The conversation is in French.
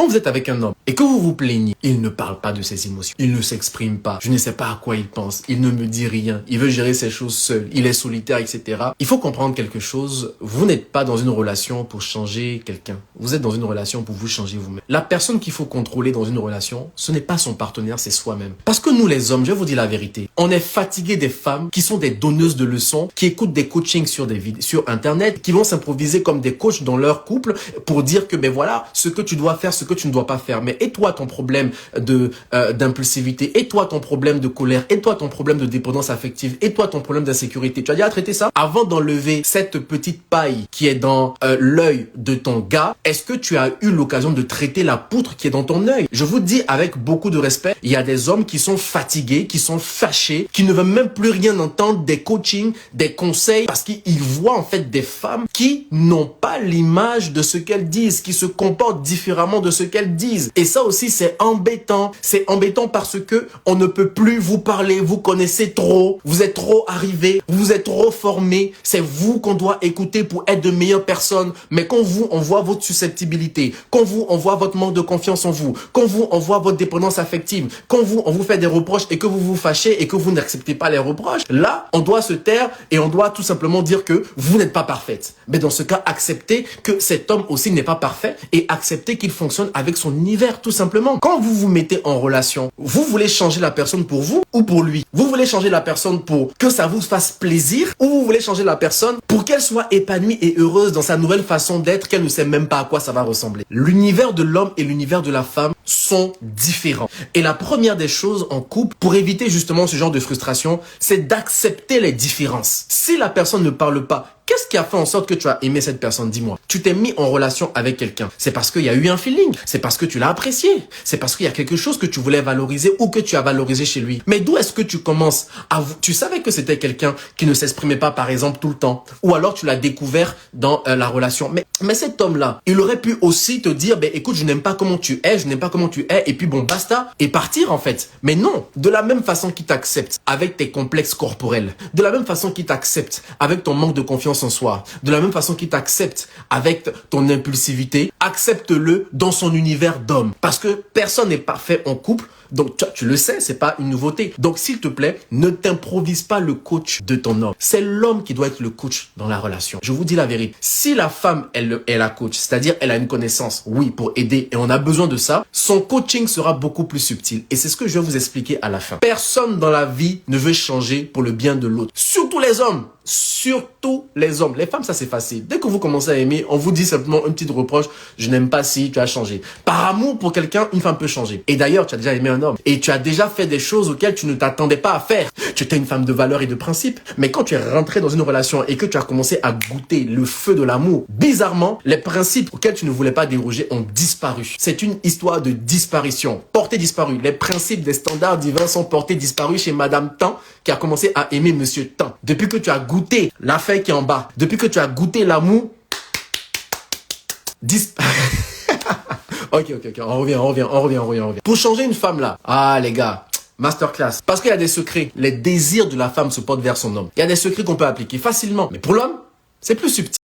Quand vous êtes avec un homme et que vous vous plaignez, il ne parle pas de ses émotions. Il ne s'exprime pas. Je ne sais pas à quoi il pense. Il ne me dit rien. Il veut gérer ses choses seul. Il est solitaire, etc. Il faut comprendre quelque chose. Vous n'êtes pas dans une relation pour changer quelqu'un. Vous êtes dans une relation pour vous changer vous-même. La personne qu'il faut contrôler dans une relation, ce n'est pas son partenaire, c'est soi-même. Parce que nous les hommes, je vais vous dire la vérité, on est fatigué des femmes qui sont des donneuses de leçons, qui écoutent des coachings sur Internet, qui vont s'improviser comme des coachs dans leur couple pour dire que, ben voilà, ce que tu dois faire, ce que tu ne dois pas faire. Mais et toi, ton problème d'impulsivité, et toi, ton problème de colère, et toi, ton problème de dépendance affective, et toi, ton problème d'insécurité. Tu as déjà traité ça? Avant d'enlever cette petite paille qui est dans l'œil de ton gars, est-ce que tu as eu l'occasion de traiter la poutre qui est dans ton œil? Je vous dis avec beaucoup de respect, il y a des hommes qui sont fatigués, qui sont fâchés, qui ne veulent même plus rien entendre des coachings, des conseils, parce qu'ils voient en fait des femmes qui n'ont pas l'image de ce qu'elles disent, qui se comportent différemment de ce qu'elles disent. Et ça aussi, c'est embêtant. C'est embêtant parce que on ne peut plus vous parler, vous connaissez trop, vous êtes trop arrivés, vous êtes trop formés. C'est vous qu'on doit écouter pour être de meilleures personnes. Mais quand on voit votre susceptibilité, quand on voit votre manque de confiance en vous, quand on voit votre dépendance affective, quand on vous fait des reproches et que vous vous fâchez et que vous n'acceptez pas les reproches, là, on doit se taire et on doit tout simplement dire que vous n'êtes pas parfaite. Mais dans ce cas, acceptez que cet homme aussi n'est pas parfait et acceptez qu'il fonctionne avec son univers, tout simplement. Quand vous vous mettez en relation, vous voulez changer la personne pour vous ou pour lui? Vous voulez changer la personne pour que ça vous fasse plaisir ou vous voulez changer la personne pour qu'elle soit épanouie et heureuse dans sa nouvelle façon d'être, qu'elle ne sait même pas à quoi ça va ressembler? L'univers de l'homme et l'univers de la femme sont différents. Et la première des choses en couple, pour éviter justement ce genre de frustration, c'est d'accepter les différences. Si la personne ne parle pas, qu'est-ce qui a fait en sorte que tu as aimé cette personne? Dis-moi. Tu t'es mis en relation avec quelqu'un. C'est parce qu'il y a eu un feeling. C'est parce que tu l'as apprécié. C'est parce qu'il y a quelque chose que tu voulais valoriser ou que tu as valorisé chez lui. Mais d'où est-ce que tu commences à... Tu savais que c'était quelqu'un qui ne s'exprimait pas, par exemple, tout le temps. Ou alors tu l'as découvert dans la relation. Mais cet homme-là, il aurait pu aussi te dire, ben écoute, je n'aime pas comment tu es, je n'aime pas comment tu es, et puis bon, basta, et partir en fait. Mais non, de la même façon qu'il t'accepte avec tes complexes corporels, de la même façon qu'il t'accepte avec ton manque de confiance en soi, de la même façon qu'il t'accepte avec ton impulsivité, accepte-le dans son univers d'homme. Parce que personne n'est parfait en couple. Donc, tu le sais, c'est pas une nouveauté. Donc, s'il te plaît, ne t'improvise pas le coach de ton homme. C'est l'homme qui doit être le coach dans la relation. Je vous dis la vérité. Si la femme, elle est la coach, c'est-à-dire elle a une connaissance, oui, pour aider, et on a besoin de ça, son coaching sera beaucoup plus subtil. Et c'est ce que je vais vous expliquer à la fin. Personne dans la vie ne veut changer pour le bien de l'autre. Surtout les hommes. Surtout les hommes. Les femmes, ça c'est facile. Dès que vous commencez à aimer, on vous dit simplement une petite reproche. Je n'aime pas si tu as changé. Par amour pour quelqu'un, une femme peut changer. Et d'ailleurs, tu as déjà aimé un homme. Et tu as déjà fait des choses auxquelles tu ne t'attendais pas à faire. Tu étais une femme de valeur et de principe. Mais quand tu es rentré dans une relation et que tu as commencé à goûter le feu de l'amour, bizarrement, les principes auxquels tu ne voulais pas déroger ont disparu. C'est une histoire de disparition. Portée disparue. Les principes des standards divins sont portés disparus chez Madame Tan qui a commencé à aimer Monsieur Tan. Depuis que tu as goûté l'affaire qui est en bas, depuis que tu as goûté l'amour, Ok, on revient. Pour changer une femme là, les gars, masterclass. Parce qu'il y a des secrets. Les désirs de la femme se portent vers son homme. Il y a des secrets qu'on peut appliquer facilement. Mais pour l'homme, c'est plus subtil.